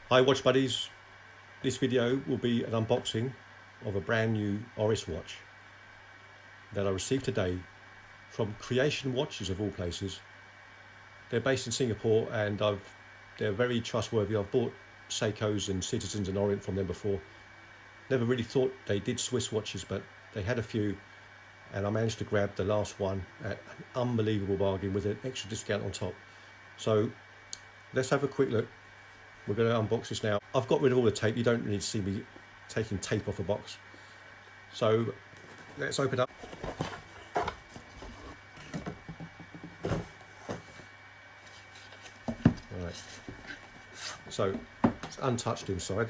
Hi watch buddies, this video will be an unboxing of a brand new Oris watch that I received today from Creation Watches of all places. They're based in Singapore and they're very trustworthy. I've bought Seikos and Citizens and Orient from them before. Never really thought they did Swiss watches, but they had a few and I managed to grab the last one at an unbelievable bargain with an extra discount on top. So let's have a quick look. We're going to unbox this now. I've got rid of all the tape. You don't need to see me taking tape off a box. So let's open up. Right. So it's untouched inside.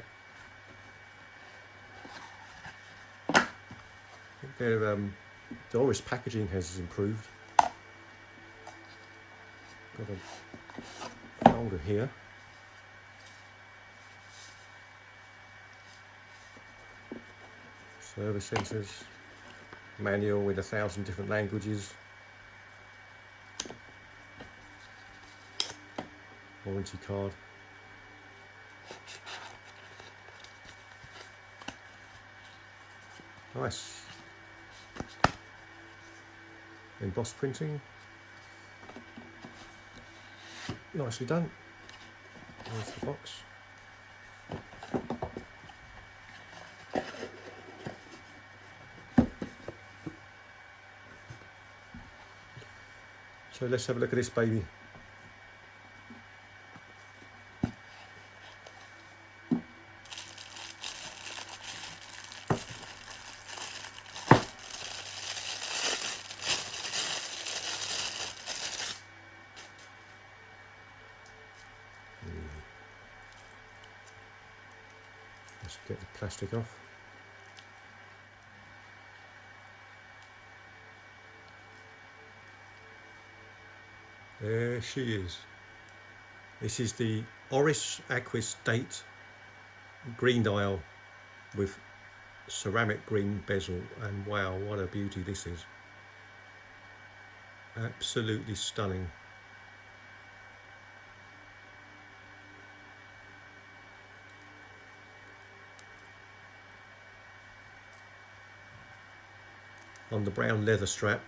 The Oris packaging has improved. Got a folder here. Service centres, manual in 1,000 different languages, warranty card. Nice. Embossed printing. Nicely done. There's the box. So let's have a look at this baby. Let's get the plastic off. There she is. This is the Oris Aquis date green dial with ceramic green bezel, and wow, what a beauty this is. Absolutely stunning. On the brown leather strap.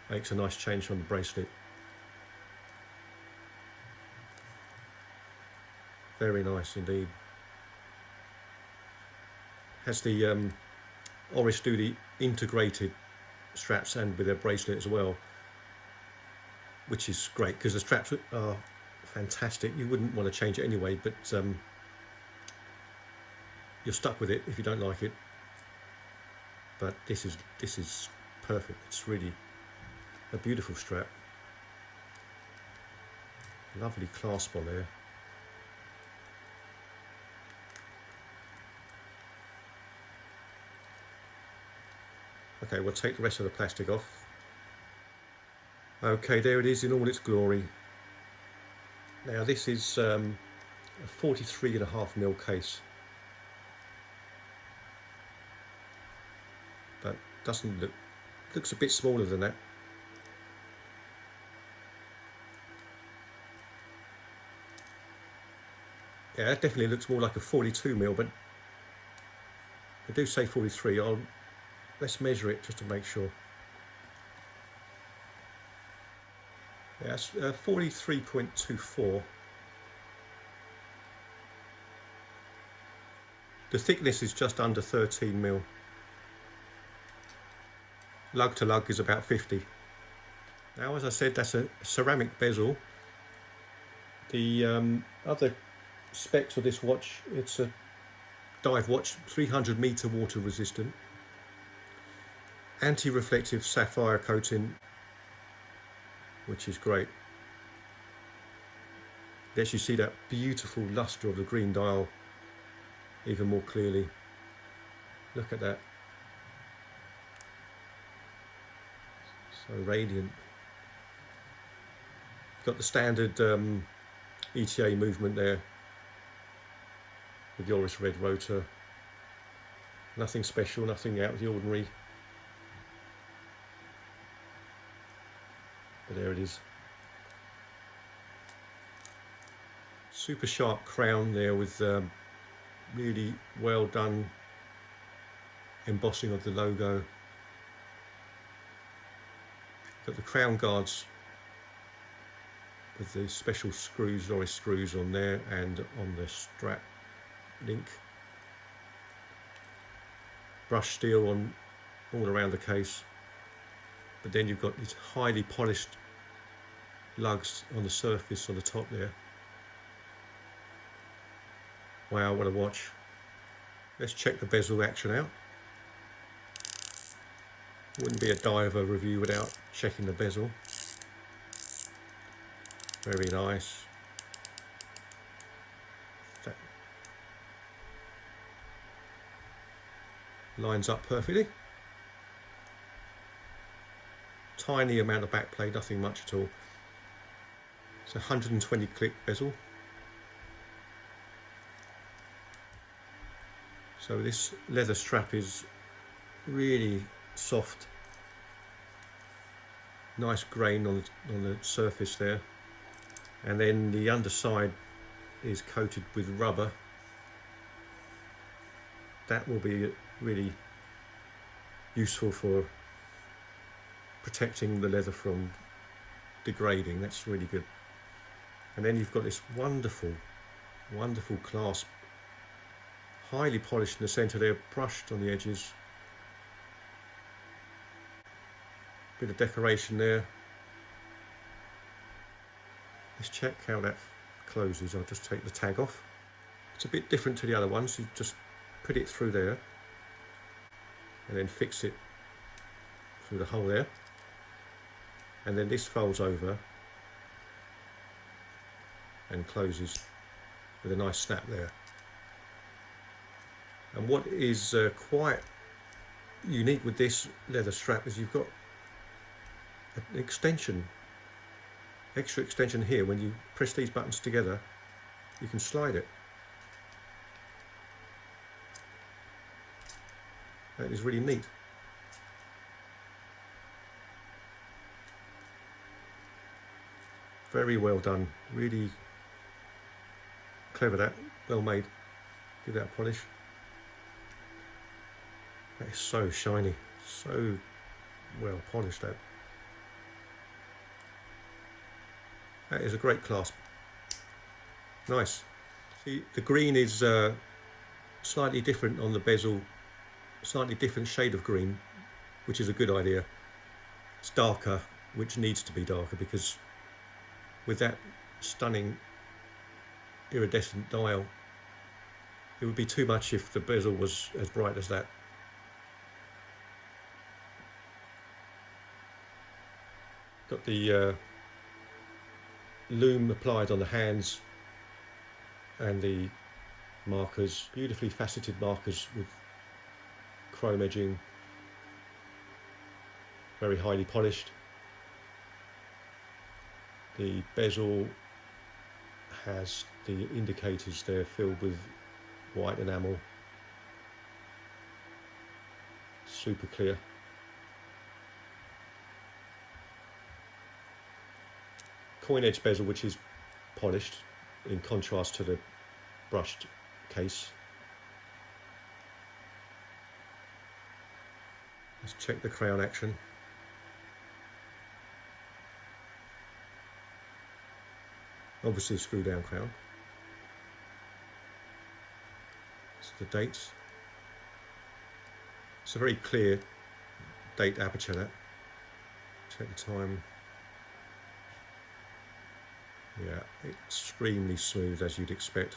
Makes a nice change from the bracelet. Very nice indeed. Has the Oris do the integrated straps and with their bracelet as well, which is great because the straps are fantastic. You wouldn't want to change it anyway, but you're stuck with it if you don't like it. But this is perfect. It's really a beautiful strap. Lovely clasp on there. Okay, we'll take the rest of the plastic off. Okay, there it is in all its glory. Now this is a 43.5mm case. But doesn't look, looks a bit smaller than that. Yeah, that definitely looks more like a 42mm, but I do say 43. Let's measure it just to make sure. Yeah, it's 43.24. The thickness is just under 13mm. Lug to lug is about 50. Now, as I said, that's a ceramic bezel. The other specs of this watch, it's a dive watch, 300-meter water resistant, anti-reflective sapphire coating, which is great. Lets you see that beautiful luster of the green dial even more clearly. Look at that. So radiant. Got the standard ETA movement there with the Oris red rotor. Nothing special, nothing out of the ordinary. But there it is. Super sharp crown there with really well done embossing of the logo. Got the crown guards with the special screws, Oris screws on there and on the strap link. Brush steel on all around the case, but then you've got these highly polished lugs on the surface on the top there. Wow, what a watch. Let's check the bezel action out. Wouldn't be a diver review without checking the bezel. Very nice. That lines up perfectly. Tiny amount of backplate, nothing much at all. It's a 120 click bezel. So this leather strap is really soft. Nice grain on the surface there. And then the underside is coated with rubber. That will be really useful for protecting the leather from degrading. That's really good. And then you've got this wonderful, wonderful clasp, highly polished in the centre there, brushed on the edges. Bit of decoration there. Let's check how that closes. I'll just take the tag off. It's a bit different to the other ones. You just put it through there and then fix it through the hole there. And then this folds over and closes with a nice snap there. And what is quite unique with this leather strap is you've got an extension, extra extension here. When you press these buttons together, you can slide it. That is really neat. Very well done, really clever that, well made. Give that a polish. That is so shiny, so well polished that. That is a great clasp. Nice. See, the green is slightly different on the bezel, slightly different shade of green, which is a good idea. It's darker, which needs to be darker, because with that stunning iridescent dial, it would be too much if the bezel was as bright as that. Got the loom applied on the hands and the markers, beautifully faceted markers with chrome edging, very highly polished. The bezel has the indicators there filled with white enamel, super clear. Coin edge bezel, which is polished in contrast to the brushed case. Let's check the crown action. Obviously a screw down crown. It's the dates. It's a very clear date aperture that. Check the time. Yeah, extremely smooth as you'd expect.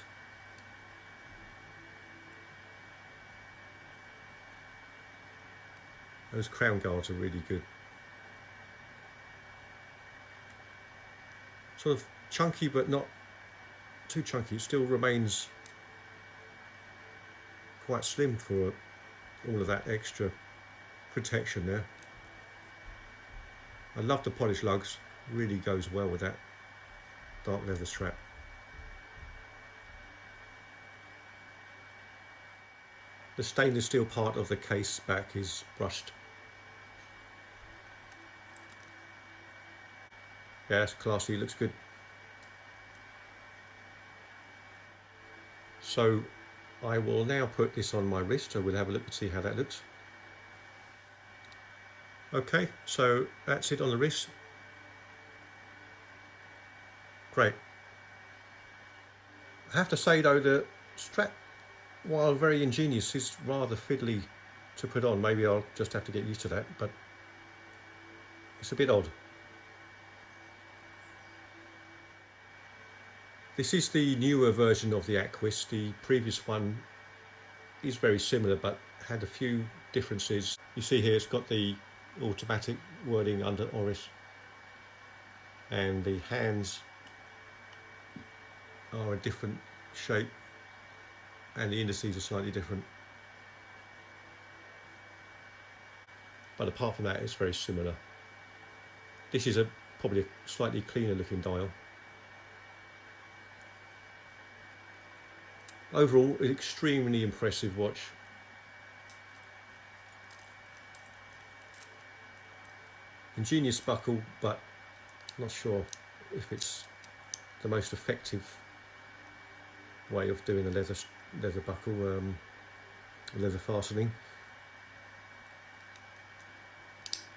Those crown guards are really good. Sort of chunky, but not too chunky. It still remains quite slim for all of that extra protection there. I love the polished lugs. Really goes well with that dark leather strap. The stainless steel part of the case back is brushed. Yeah, it's classy, looks good. So I will now put this on my wrist, so we'll have a look and see how that looks. Okay, so that's it on the wrist. Great. I have to say though, the strap, while very ingenious, is rather fiddly to put on. Maybe I'll just have to get used to that, but it's a bit odd. This is the newer version of the Aquis. The previous one is very similar but had a few differences. You see here it's got the automatic wording under Oris, and the hands are a different shape and the indices are slightly different. But apart from that, it's very similar. This is probably a slightly cleaner looking dial. Overall, an extremely impressive watch. Ingenious buckle, but not sure if it's the most effective way of doing a leather buckle, leather fastening.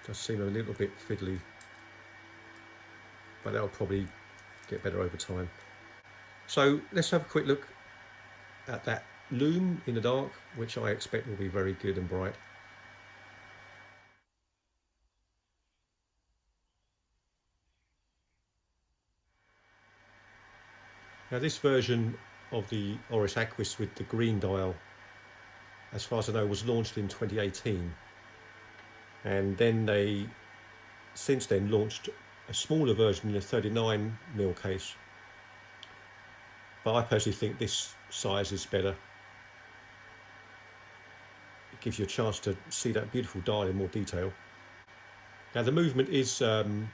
Does seem a little bit fiddly, but that'll probably get better over time. So let's have a quick look at that Loom in the dark, which I expect will be very good and bright. Now this version of the Oris Aquis with the green dial, as far as I know, was launched in 2018, and then they since then launched a smaller version in a 39mm case, but I personally think this size is better. It gives you a chance to see that beautiful dial in more detail. Now the movement is an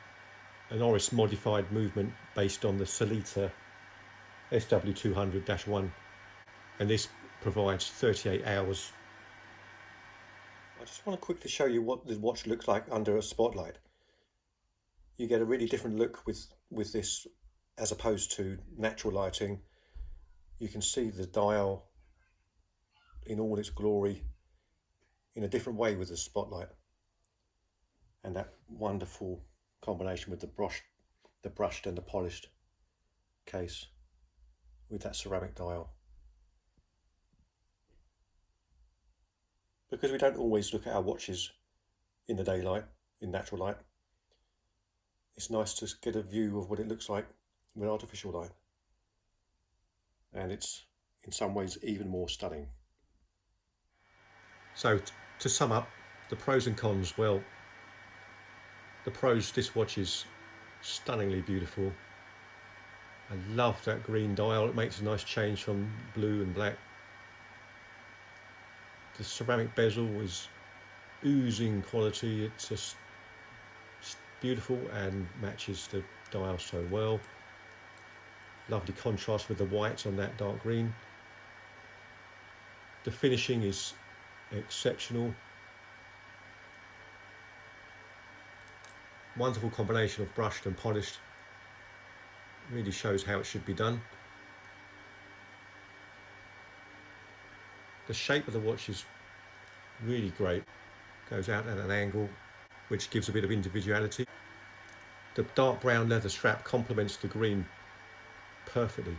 Oris modified movement based on the Selita SW200-1, and this provides 38 hours. I just want to quickly show you what the watch looks like under a spotlight. You get a really different look with this as opposed to natural lighting. You can see the dial in all its glory in a different way with the spotlight, and that wonderful combination with the brushed and the polished case with that ceramic dial. Because we don't always look at our watches in the daylight, in natural light, it's nice to get a view of what it looks like with artificial light. And it's in some ways even more stunning. So to sum up, the pros and cons, well, the pros, this watch is stunningly beautiful. I love that green dial, it makes a nice change from blue and black. The ceramic bezel is oozing quality, it's just beautiful and matches the dial so well. Lovely contrast with the white on that dark green. The finishing is exceptional. Wonderful combination of brushed and polished. Really shows how it should be done. The shape of the watch is really great. Goes out at an angle, which gives a bit of individuality. The dark brown leather strap complements the green perfectly.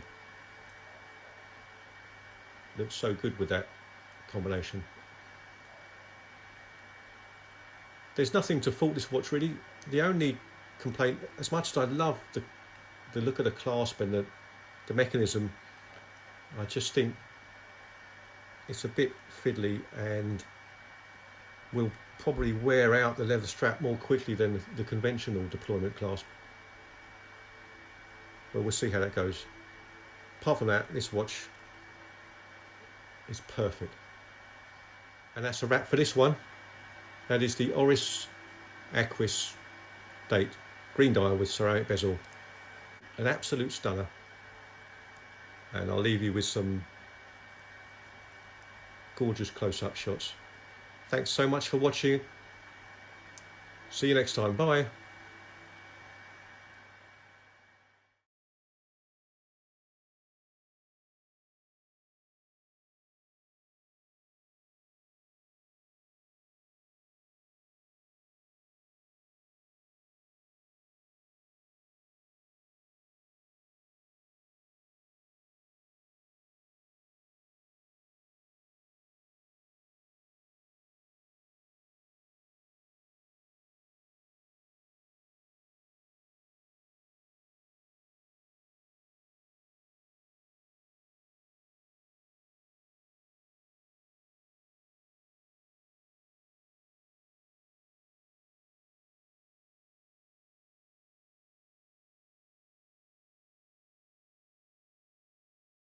Looks so good with that combination. There's nothing to fault this watch really. The only complaint, as much as I love the look of the clasp and the mechanism, I just think it's a bit fiddly and will probably wear out the leather strap more quickly than the conventional deployment clasp. But we'll see how that goes. Apart from that, this watch is perfect. And that's a wrap for this one. That is the Oris Aquis date green dial with ceramic bezel. An absolute stunner. And I'll leave you with some gorgeous close-up shots. Thanks so much for watching. See you next time. Bye.